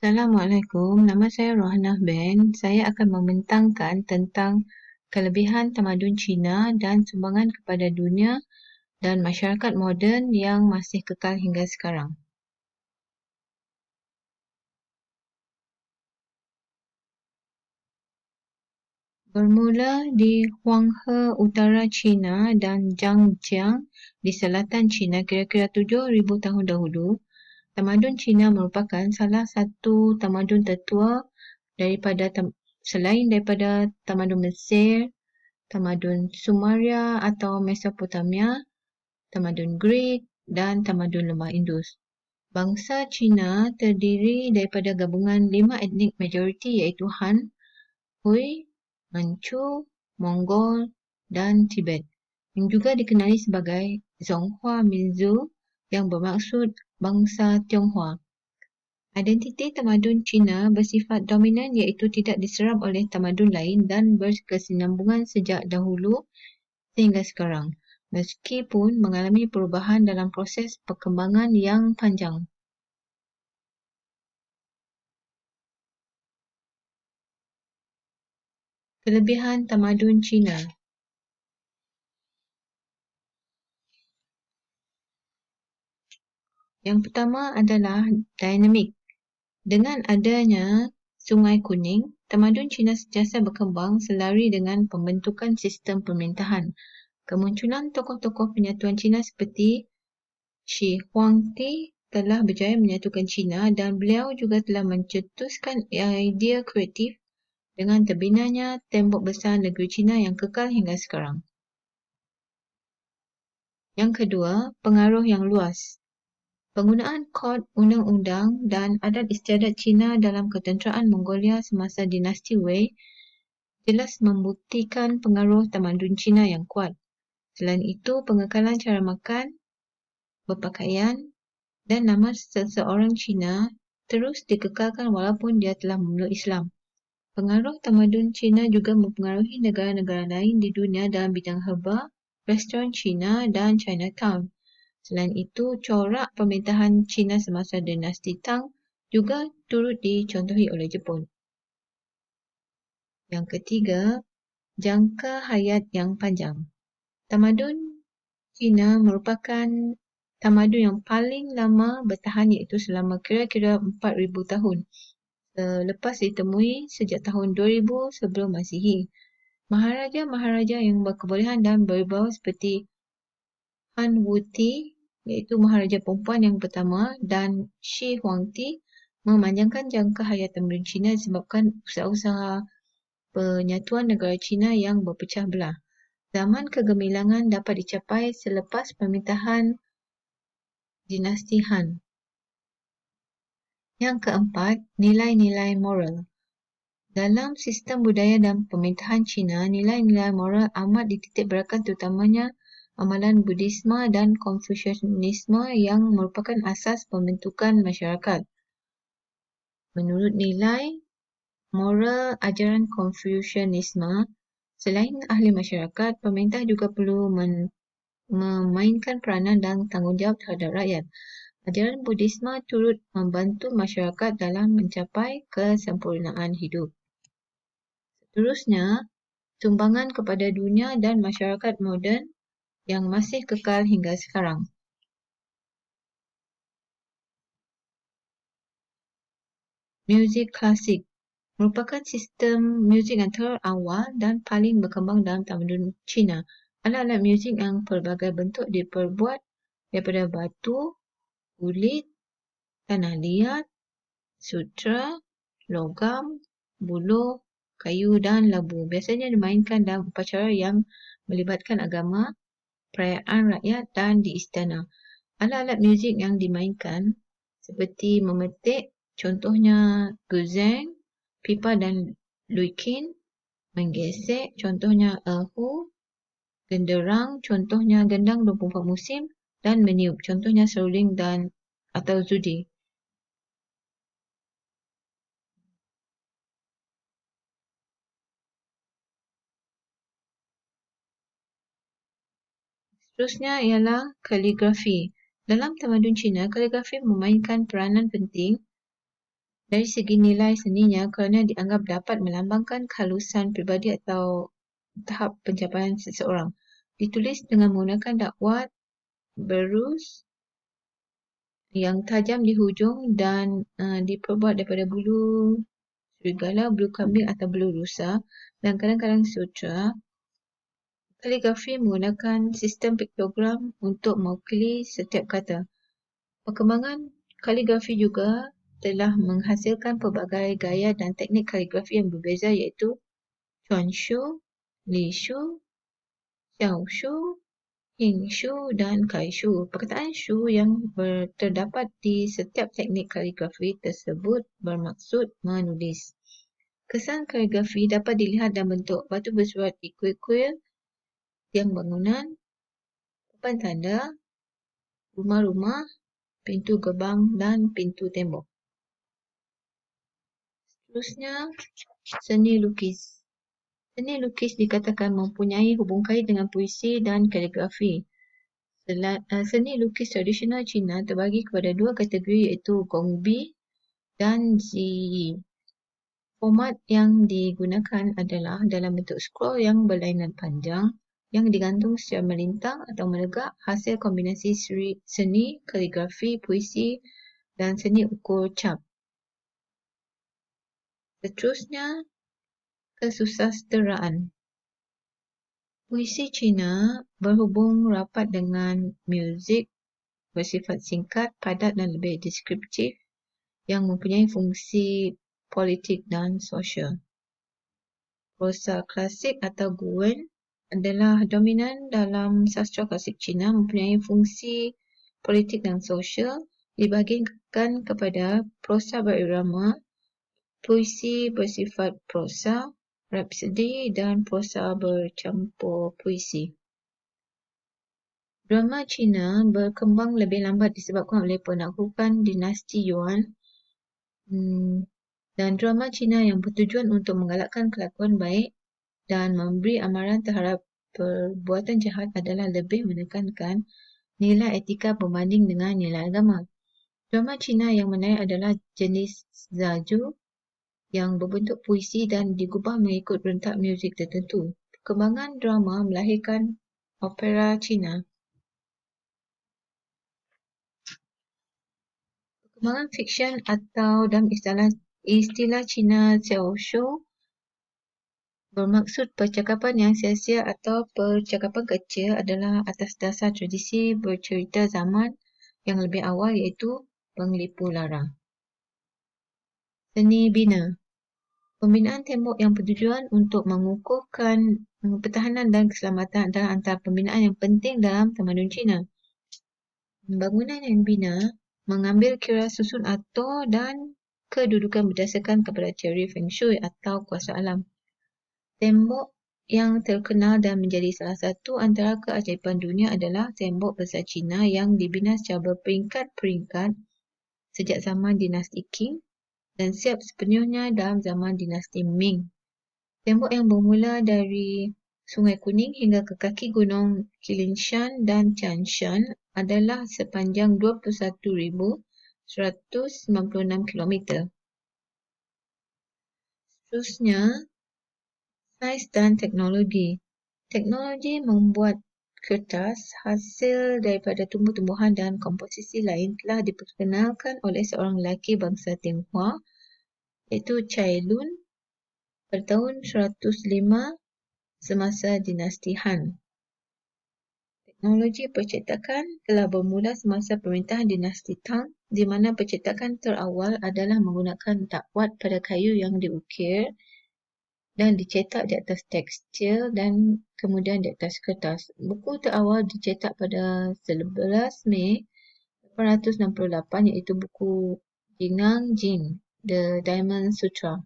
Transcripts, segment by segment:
Assalamualaikum, nama saya Rohanah Ben. Saya akan membentangkan tentang kelebihan tamadun Cina dan sumbangan kepada dunia dan masyarakat moden yang masih kekal hingga sekarang. Bermula di Huanghe Utara China dan Zhangjiang di selatan China kira-kira 7,000 tahun dahulu, tamadun Cina merupakan salah satu tamadun tertua selain daripada tamadun Mesir, tamadun Sumeria atau Mesopotamia, tamadun Greek dan tamadun Lembah Indus. Bangsa Cina terdiri daripada gabungan 5 etnik majoriti iaitu Han, Hui, Manchu, Mongol dan Tibet, yang juga dikenali sebagai Zonghua Minzu yang bermaksud bangsa Tionghoa. Identiti tamadun Cina bersifat dominan iaitu tidak diserap oleh tamadun lain dan berkesinambungan sejak dahulu sehingga sekarang, meskipun mengalami perubahan dalam proses perkembangan yang panjang. Kelebihan tamadun Cina. Yang pertama adalah dinamik. Dengan adanya Sungai Kuning, tamadun Cina sentiasa berkembang selari dengan pembentukan sistem pemerintahan. Kemunculan tokoh-tokoh penyatuan Cina seperti Shi Huangdi telah berjaya menyatukan Cina dan beliau juga telah mencetuskan idea kreatif dengan terbinanya tembok besar negeri Cina yang kekal hingga sekarang. Yang kedua, pengaruh yang luas. Penggunaan kod undang-undang dan adat istiadat Cina dalam ketenteraan Mongolia semasa dinasti Wei jelas membuktikan pengaruh tamadun Cina yang kuat. Selain itu, pengekalan cara makan, berpakaian dan nama seseorang Cina terus dikekalkan walaupun dia telah memeluk Islam. Pengaruh tamadun Cina juga mempengaruhi negara-negara lain di dunia dalam bidang herba, restoran Cina dan Chinatown. Selain itu, corak pemerintahan Cina semasa dinasti Tang juga turut dicontohi oleh Jepun. Yang ketiga, jangka hayat yang panjang. Tamadun Cina merupakan tamadun yang paling lama bertahan iaitu selama kira-kira 4,000 tahun. Selepas ditemui sejak tahun 2000 sebelum Masihi. Maharaja-maharaja yang berkebolehan dan berwibawa seperti Han Wuti iaitu maharaja perempuan yang pertama dan Shi Huangdi memanjangkan jangka hayat tamadun Cina disebabkan usaha-usaha penyatuan negara Cina yang berpecah belah. Zaman kegemilangan dapat dicapai selepas pemerintahan dinasti Han. Yang keempat, nilai-nilai moral. Dalam sistem budaya dan pemerintahan Cina, nilai-nilai moral amat dititik beratkan terutamanya amalan Buddhisme dan Konfusianisme yang merupakan asas pembentukan masyarakat. Menurut nilai moral ajaran Konfusianisme, selain ahli masyarakat, pemerintah juga perlu memainkan peranan dan tanggungjawab terhadap rakyat. Ajaran Buddhisme turut membantu masyarakat dalam mencapai kesempurnaan hidup. Seterusnya, sumbangan kepada dunia dan masyarakat moden yang masih kekal hingga sekarang. Muzik klasik merupakan sistem muzik yang terawal dan paling berkembang dalam tamadun Cina. Alat-alat muzik yang pelbagai bentuk diperbuat daripada batu, kulit, tanah liat, sutra, logam, buluh, kayu dan labu. Biasanya dimainkan dalam upacara yang melibatkan agama, perayaan rakyat dan di istana. Alat-alat muzik yang dimainkan seperti memetik, contohnya guzheng, pipa dan luiqin, menggesek, contohnya erhu, genderang, contohnya gendang 24 musim dan meniup, contohnya seruling dan atau zudi. Seterusnya ialah kaligrafi. Dalam tamadun Cina, kaligrafi memainkan peranan penting dari segi nilai seninya kerana dianggap dapat melambangkan kehalusan pribadi atau tahap pencapaian seseorang. Ditulis dengan menggunakan dakwat berus yang tajam di hujung dan diperbuat daripada bulu serigala, bulu kambing atau bulu rusa dan kadang-kadang sutra. Kaligrafi menggunakan sistem piktogram untuk mewakili setiap kata. Perkembangan kaligrafi juga telah menghasilkan pelbagai gaya dan teknik kaligrafi yang berbeza iaitu Chuanshu, Lishu, Xiaoshu, Hingshu dan Kaishu. Perkataan Shu yang terdapat di setiap teknik kaligrafi tersebut bermaksud menulis. Kesan kaligrafi dapat dilihat dalam bentuk batu bersurat kuil-kuil, tiang bangunan, papan tanda, rumah-rumah, pintu gerbang dan pintu tembok. Seterusnya, seni lukis. Seni lukis dikatakan mempunyai hubungkait dengan puisi dan kaligrafi. Seni lukis tradisional Cina terbagi kepada dua kategori iaitu Gongbi dan Ziyi. Format yang digunakan adalah dalam bentuk scroll yang berlainan panjang yang digantung secara melintang atau menegak, hasil kombinasi seni, kaligrafi, puisi dan seni ukur cap. Seterusnya, kesusasteraan. Puisi Cina berhubung rapat dengan muzik bersifat singkat, padat dan lebih deskriptif yang mempunyai fungsi politik dan sosial. Prosa klasik atau Guwen adalah dominan dalam sastra klasik Cina, mempunyai fungsi politik dan sosial, dibahagikan kepada prosa berirama, puisi bersifat prosa, rapsodi dan prosa bercampur puisi. Drama Cina berkembang lebih lambat disebabkan oleh penaklukan dinasti Yuan dan drama Cina yang bertujuan untuk menggalakkan kelakuan baik dan memberi amaran terhadap perbuatan jahat adalah lebih menekankan nilai etika berbanding dengan nilai agama. Drama Cina yang menarik adalah jenis zaju yang berbentuk puisi dan digubah mengikut rentak muzik tertentu. Perkembangan drama melahirkan opera Cina. Perkembangan fiksyen atau dalam istilah Cina xiaoshu bermaksud percakapan yang sia-sia atau percakapan kecil adalah atas dasar tradisi bercerita zaman yang lebih awal iaitu Penglipu Lara. Seni bina. Pembinaan tembok yang bertujuan untuk mengukuhkan pertahanan dan keselamatan adalah antara pembinaan yang penting dalam tamadun Cina. Bangunan yang dibina mengambil kira susun atur dan kedudukan berdasarkan kepada teori Feng Shui atau kuasa alam. Tembok yang terkenal dan menjadi salah satu antara keajaiban dunia adalah tembok besar Cina yang dibina secara berperingkat-peringkat sejak zaman dinasti Qing dan siap sepenuhnya dalam zaman dinasti Ming. Tembok yang bermula dari Sungai Kuning hingga ke kaki gunung Qilingshan dan Tianshan adalah sepanjang 21,196 kilometer. Seterusnya, sains dan teknologi. Teknologi membuat kertas hasil daripada tumbuh-tumbuhan dan komposisi lain telah diperkenalkan oleh seorang lelaki bangsa Tionghoa iaitu Cai Lun pada tahun 105 semasa dinasti Han. Teknologi percetakan telah bermula semasa pemerintahan dinasti Tang di mana percetakan terawal adalah menggunakan dakwat pada kayu yang diukir dan dicetak di atas tekstil dan kemudian di atas kertas. Buku terawal dicetak pada 11 Mei 868 iaitu buku Jingang Jing, The Diamond Sutra.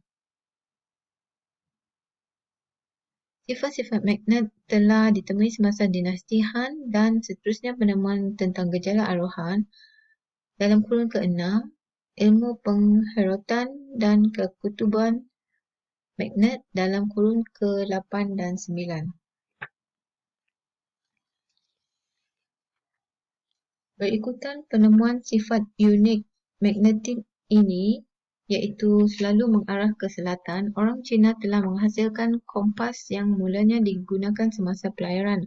Sifat-sifat magnet telah ditemui semasa dinasti Han dan seterusnya penemuan tentang gejala arohan dalam kurun ke-6, ilmu pengherotan dan kekutuban magnet dalam kurun ke-8 dan 9. Berikutan penemuan sifat unik magnetik ini iaitu selalu mengarah ke selatan, orang Cina telah menghasilkan kompas yang mulanya digunakan semasa pelayaran.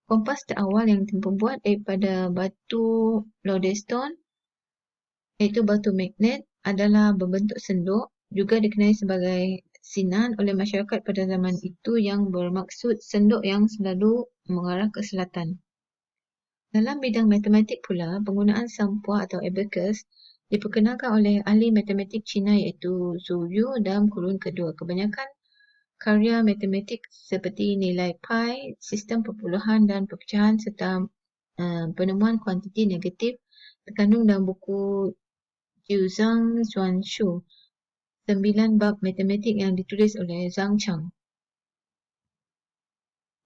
Kompas terawal yang terbuat daripada batu lodestone, iaitu batu magnet, adalah berbentuk senduk, juga dikenali sebagai sinan oleh masyarakat pada zaman itu, yang bermaksud senduk yang selalu mengarah ke selatan. Dalam bidang matematik pula, penggunaan sampua atau abacus diperkenalkan oleh ahli matematik Cina iaitu Zhou Yu dalam kurun kedua. Kebanyakan karya matematik seperti nilai pi, sistem perpuluhan dan perpecahan serta penemuan kuantiti negatif terkandung dalam buku Jiuzhang Zuanshu, 9 bab matematik yang ditulis oleh Zhang Chang.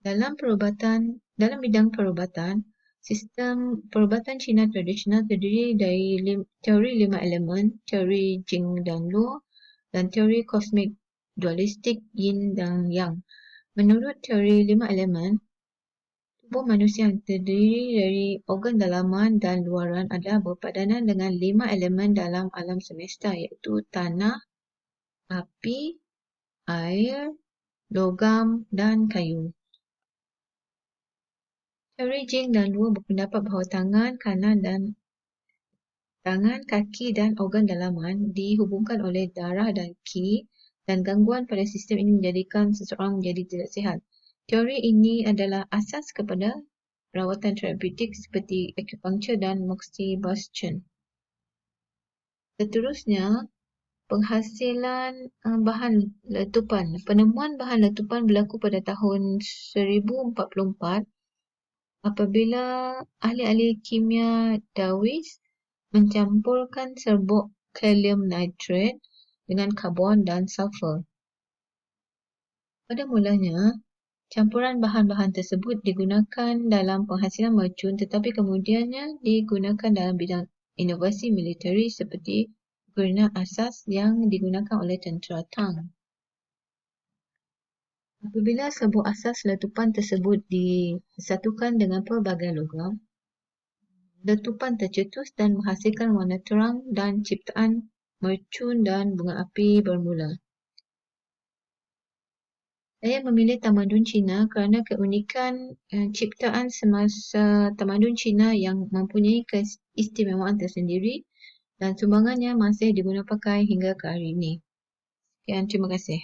Dalam bidang perubatan, sistem perubatan Cina tradisional terdiri dari teori 5 elemen, teori Jing dan Luo, dan teori kosmik dualistik Yin dan Yang. Menurut teori 5 elemen, tubuh manusia yang terdiri dari organ dalaman dan luaran adalah berpadanan dengan 5 elemen dalam alam semesta, iaitu tanah, api, air, logam dan kayu. Teori Jing dan Luo berpendapat bahawa tangan, kaki dan organ dalaman dihubungkan oleh darah dan qi, dan gangguan pada sistem ini menjadikan seseorang menjadi tidak sihat. Teori ini adalah asas kepada rawatan terapeutik seperti acupuncture dan moxibustion. Seterusnya, penghasilan bahan letupan. Penemuan bahan letupan berlaku pada tahun 1044 apabila ahli-ahli kimia Davis mencampurkan serbuk kalium nitrate dengan karbon dan sulfur. Pada mulanya, campuran bahan-bahan tersebut digunakan dalam penghasilan mercun, tetapi kemudiannya digunakan dalam bidang inovasi militeri seperti granat asas yang digunakan oleh tentera Tang. Apabila serbuk asas letupan tersebut disatukan dengan pelbagai logam, letupan tercetus dan menghasilkan warna terang dan ciptaan mercun dan bunga api bermula. Saya memilih tamadun Cina kerana keunikan ciptaan semasa tamadun Cina yang mempunyai keistimewaan tersendiri dan sumbangannya masih diguna pakai hingga ke hari ini. Sekian, terima kasih.